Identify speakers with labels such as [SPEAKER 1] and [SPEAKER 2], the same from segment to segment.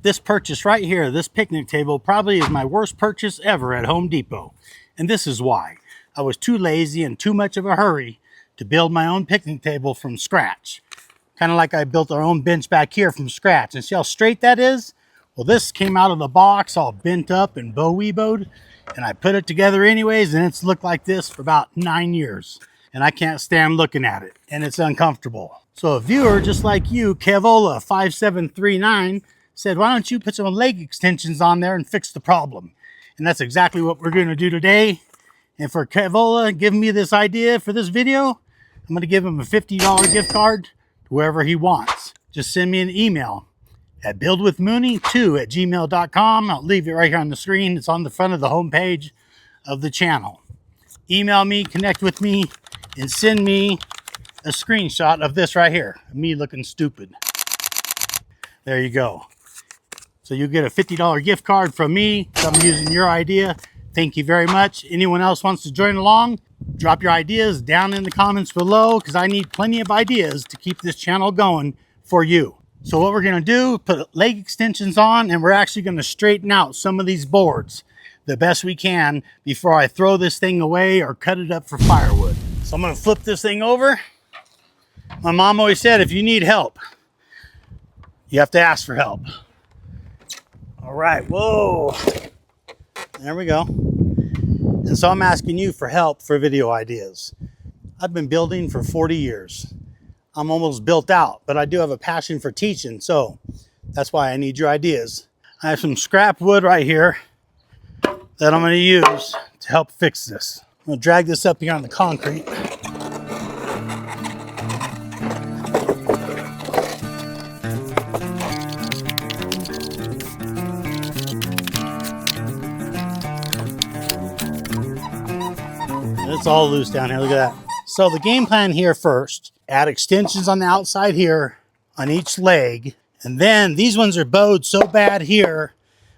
[SPEAKER 1] This purchase right here, this picnic table, probably is my worst purchase ever at Home Depot. And this is why. I was too lazy and too much of a hurry to build my own picnic table from scratch. Kind of like I built our own bench back here from scratch. And see how straight that is? Well, this came out of the box all bent up and bow-weeboed, and I put it together anyways, and it's looked like this for about 9 years. And I can't stand looking at it, and it's uncomfortable. So a viewer just like you, Kevola5739, said, why don't you put some leg extensions on there and fix the problem? And that's exactly what we're going to do today. And for Kevola giving me this idea for this video, I'm going to give him a $50 gift card to wherever he wants. Just send me an email at buildwithmooney2@gmail.com. I'll leave it right here on the screen. It's on the front of the homepage of the channel. Email me, connect with me, and send me a screenshot of this right here, me looking stupid. There you go. So you get a $50 gift card from me. So I'm using your idea. Thank you very much. Anyone else wants to join along, drop your ideas down in the comments below, because I need plenty of ideas to keep this channel going for you. So what we're going to do, put leg extensions on, and we're actually going to straighten out some of these boards the best we can before I throw this thing away or cut it up for firewood. So I'm going to flip this thing over. My mom always said, if you need help, you have to ask for help. All right, whoa. There we go. And so I'm asking you for help for video ideas. I've been building for 40 years. I'm almost built out, but I do have a passion for teaching, so that's why I need your ideas. I have some scrap wood right here that I'm going to use to help fix this. I'm going to drag this up here on the concrete. It's all loose down here, look at that. So the game plan here first, add extensions on the outside here on each leg. And then these ones are bowed so bad here,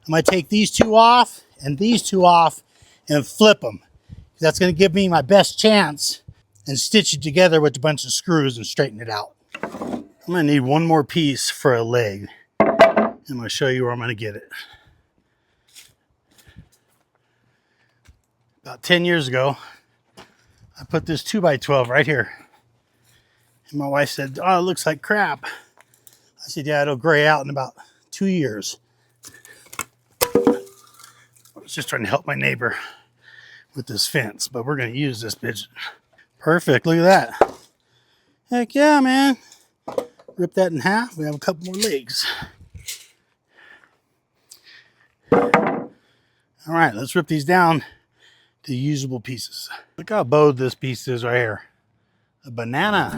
[SPEAKER 1] I'm going to take these two off and these two off and flip them. That's going to give me my best chance and stitch it together with a bunch of screws and straighten it out. I'm going to need one more piece for a leg. I'm going to show you where I'm going to get it. About 10 years ago, I put this 2x12 right here. And my wife said, oh, it looks like crap. I said, yeah, it'll gray out in about 2 years. I was just trying to help my neighbor with this fence, but we're going to use this bitch. Perfect, look at that. Heck yeah, man. Rip that in half, we have a couple more legs. All right, let's rip these down to usable pieces. Look how bowed this piece is right here. A banana.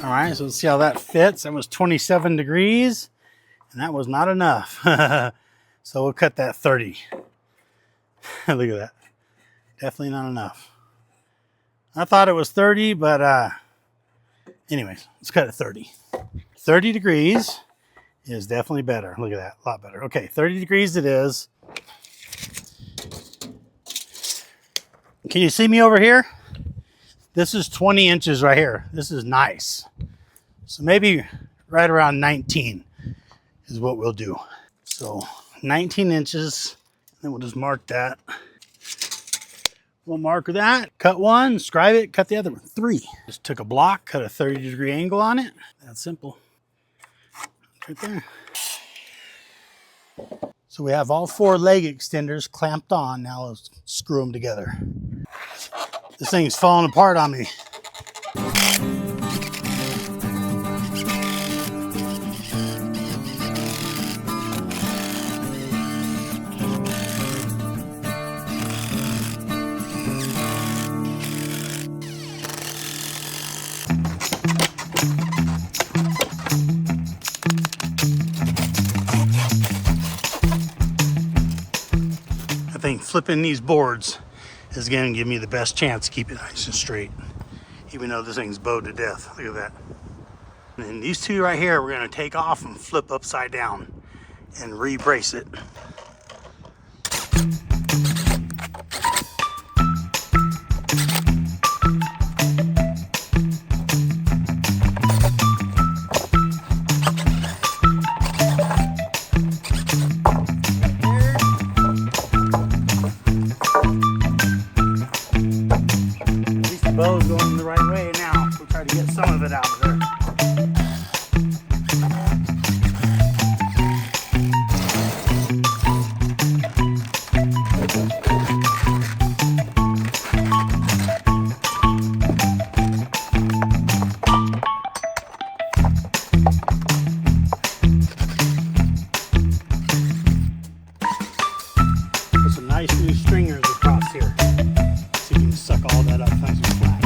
[SPEAKER 1] All right, so let's see how that fits. That was 27 degrees, and that was not enough. So we'll cut that 30. Look at that. Definitely not enough. I thought it was 30, but anyways, let's cut it 30. 30 degrees is definitely better. Look at that, a lot better. Okay, 30 degrees it is. Can you see me over here? This is 20 inches right here. This is nice. So maybe right around 19 is what we'll do. So 19 inches, then we'll just mark that. We'll mark that, cut one, scribe it, cut the other one. 3. Just took a block, cut a 30-degree angle on it. That's simple. Right there. So we have all 4 leg extenders clamped on. Now let's screw them together. This thing's falling apart on me. flipping these boards is going to give me the best chance to keep it nice and straight. Even though this thing's bowed to death. Look at that. And then these two right here, we're going to take off and flip upside down and re-brace it. Bow's going the right way now. We'll try to get some of it out of there. Put some nice new stringers across here. So you can suck all that up nice and flat.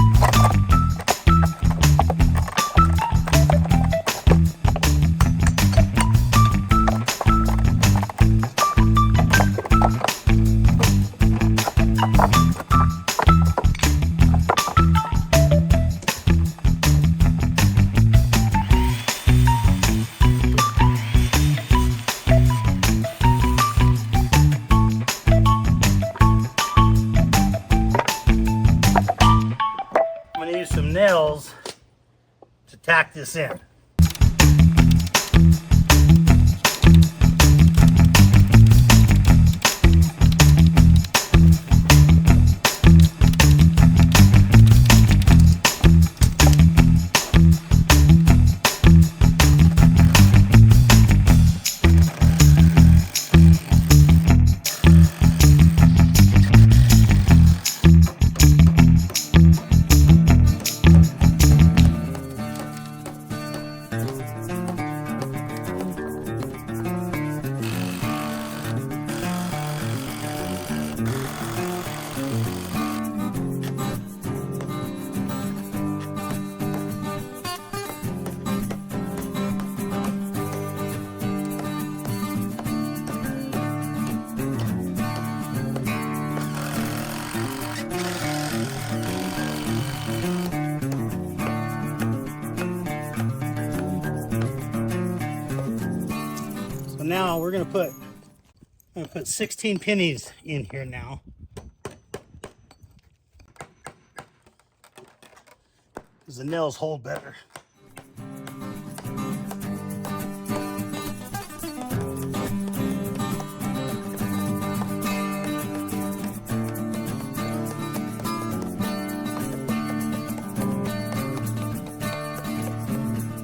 [SPEAKER 1] I'm going to use some nails to tack this in. Now we're gonna put 16 pennies in here now. Because the nails hold better.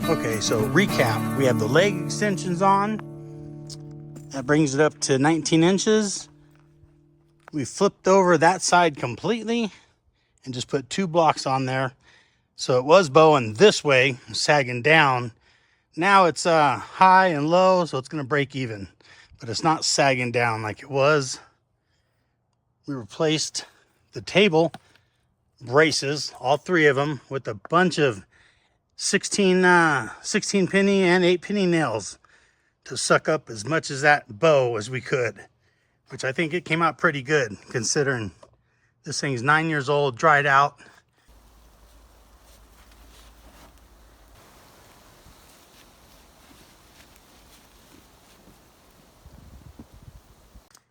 [SPEAKER 1] Okay, so recap. We have the leg extensions on. That brings it up to 19 inches. We flipped over that side completely and just put 2 blocks on there. So it was bowing this way, sagging down. Now it's high and low, so it's gonna break even. But it's not sagging down like it was. We replaced the table braces, all 3 of them, with a bunch of 16 penny and 8 penny nails to suck up as much as that bow as we could, which I think it came out pretty good considering this thing's 9 years old, dried out.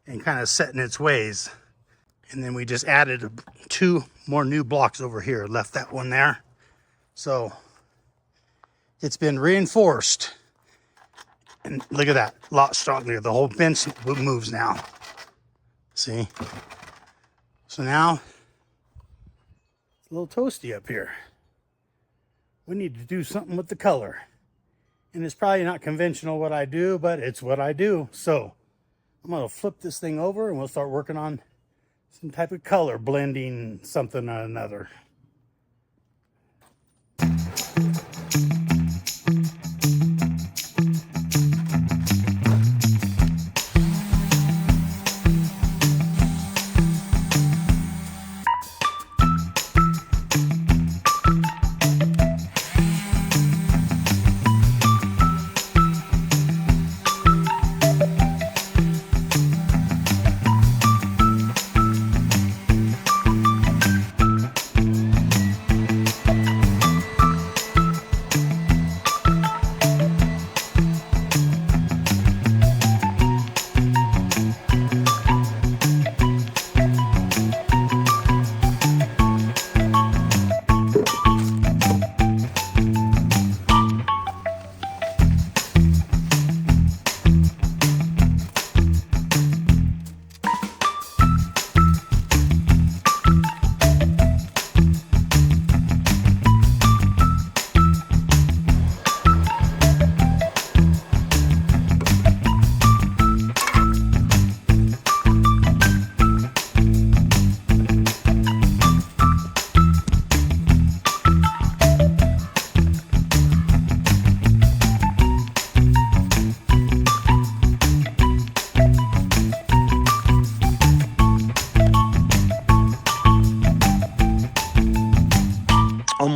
[SPEAKER 1] And kind of set in its ways. And then we just added 2 more new blocks over here, left that one there. So it's been reinforced. And look at that, a lot stronger. The whole bench moves now. See? So now, it's a little toasty up here. We need to do something with the color. And it's probably not conventional what I do, but it's what I do. So I'm gonna flip this thing over and we'll start working on some type of color blending something or another.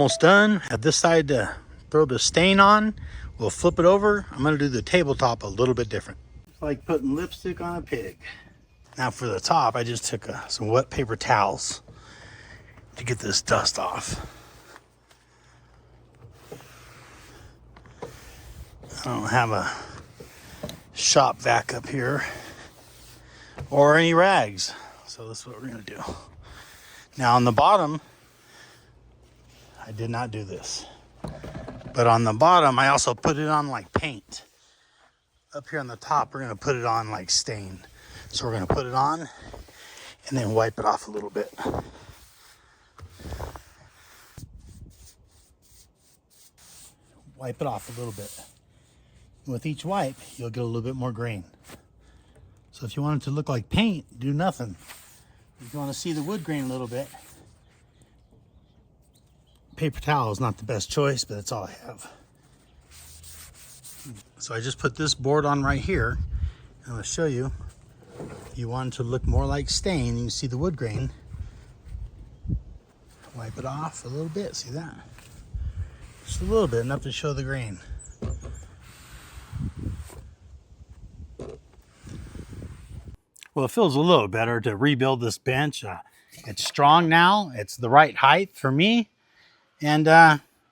[SPEAKER 1] almost done. Have this side to throw the stain on. We'll flip it over. I'm gonna do the tabletop a little bit different. It's like putting lipstick on a pig. Now for the top, I just took some wet paper towels to get this dust off. I don't have a shop vac up here or any rags, so that's what we're gonna do. Now on the bottom, I did not do this, but on the bottom I also put it on like paint. Up here on the top we're gonna put it on like stain, so we're gonna put it on and then wipe it off a little bit. Wipe it off a little bit. With each wipe, you'll get a little bit more grain. So if you want it to look like paint, do nothing. If you want to see the wood grain a little bit, paper towel is not the best choice, but that's all I have. So I just put this board on right here, and I'll show you. If you want it to look more like stain, you can see the wood grain. Wipe it off a little bit, see that? Just a little bit, enough to show the grain. Well, it feels a little better to rebuild this bench. It's strong now. It's the right height for me. And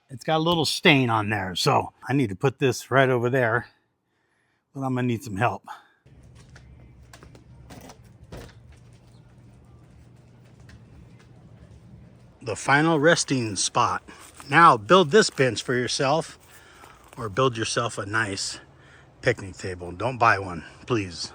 [SPEAKER 1] it's got a little stain on there. So I need to put this right over there. But I'm going to need some help. The final resting spot. Now build this bench for yourself, or build yourself a nice picnic table. Don't buy one, please.